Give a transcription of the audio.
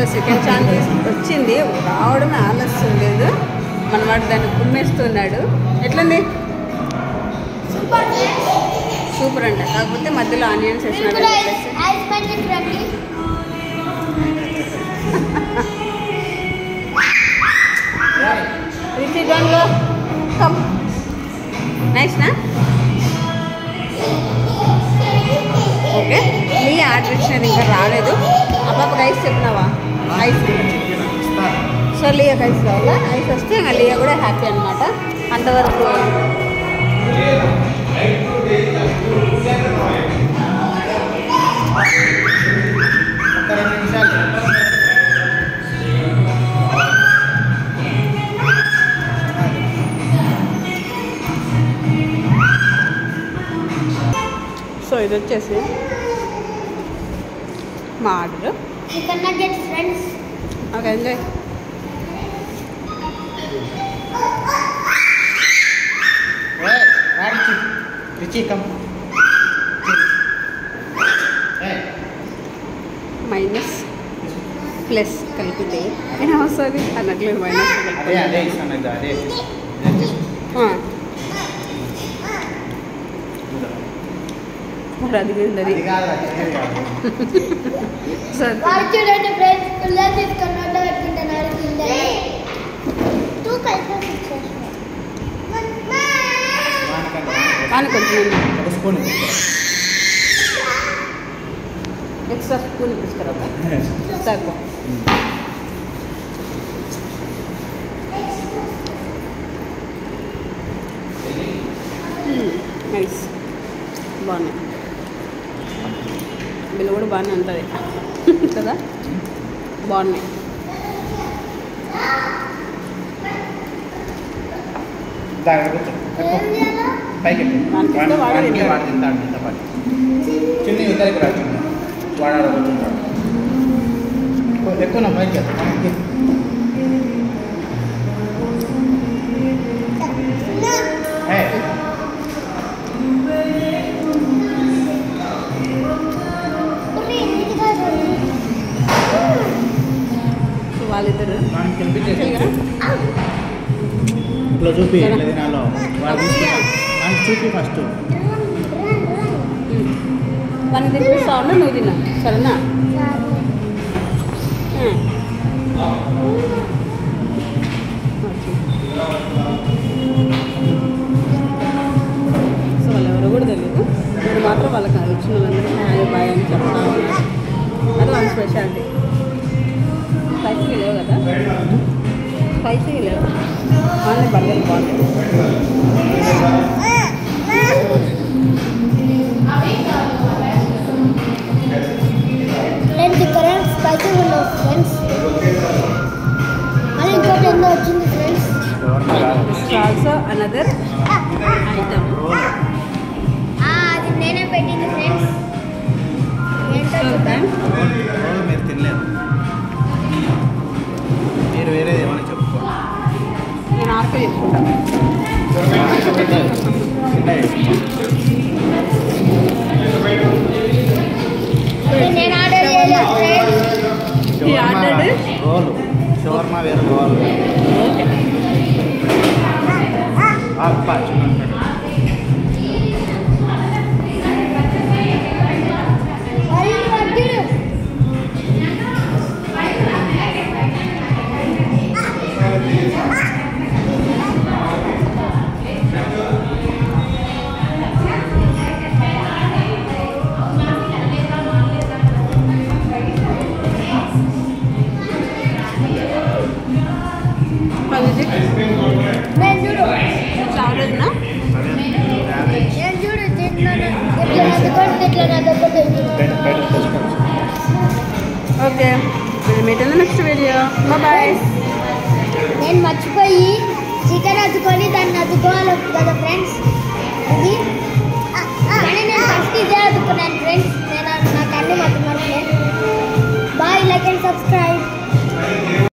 So second chance వచ్చింది, రావడమే ఆలస్యం లేదు. మన వాడు దాన్ని కుమ్మేస్తున్నాడు. ఎట్లుంది? సూపర్ అంట. కాకపోతే మధ్యలో ఆనియన్స్ వేసినాడు. నైస్ నా? ఓకే, నీ ఆర్డర్ ఇచ్చినది ఇంకా రాలేదు. అబ్బాకి ఐస్ చెప్పినావా? ఐస్. సో లియాకి ఐస్ కావాలా? ఐస్ వస్తే ఇంకా లియా కూడా హ్యాపీ అనమాట. అంతవరకు సో ఇది వచ్చేసి మా order. Chicken nuggets friends. Okay, enjoy. Minus plus కలిపితే ఏం వస్తుంది అన్నట్లేదు. మైనస్ మరి అది అది చూడండి ఫ్రెండ్స్, పిల్లలు తీసుకున్నట్టు పెట్టుకుంటున్నారు. కానీ కొంచెం ఎక్స్ట్రా స్పూన్ తీసుకురా సరిపో. నైస్, బాగున్నాయి. బిల్లు కూడా బాగానే ఉంటుంది కదా, బాగున్నాయి. చిన్ని ఉత్తరికి రాకుండా వాడాలి ఎక్కువ నా పైకి వాళ్ళిద్దరు ఇట్లా చూపి ఎట్లా తినాలో వాళ్ళు నాకు చూపి ఫస్ట్. వాళ్ళని తినిపిస్తా ఉన్నా, నువ్వు తిన్నా సరేనా? సో వాళ్ళు ఎవరో కూడా తెలియదు. ఇప్పుడు మాత్రం వాళ్ళకి వచ్చిన వాళ్ళందరికీ హాయ్ బాయ్ అని చెప్తా ఉన్నారు. అది వాళ్ళ స్పెషాలిటీ. స్పైసీ లేవు కదా, స్పైసీ లేవు. వాళ్ళే బర్గర్ బాగుంటుంది. ఫ్రెండ్స్ ఇక్కడ స్పైసీ ఉన్నావు ఫ్రెండ్స్. అది ఇంకోటి ఎంతో వచ్చింది ఫ్రెండ్స్. Also another item. అది నేనే పెట్టింది ఫ్రెండ్స్. మీరు తినలేదు, మీరు వేరే ఏమైనా చెప్పుకోండి. నేను ఆర్కే చెప్పుకుంటాను. నేను ఆర్డర్ చేయలేదు ఫ్రెండ్స్. రోలు షవర్మా వేరే roll okay, meet in the next video. Bye. నేను మర్చిపోయి చికెన్ అద్దుకొని దాన్ని అద్దుకోవాలి కదా ఫ్రెండ్స్. ఇది కానీ నేను ఫస్ట్ ఇదే అద్దుకున్నాను ఫ్రెండ్స్. నేను నాకు అన్ని మర్చిపోయాను. Bye, like and subscribe.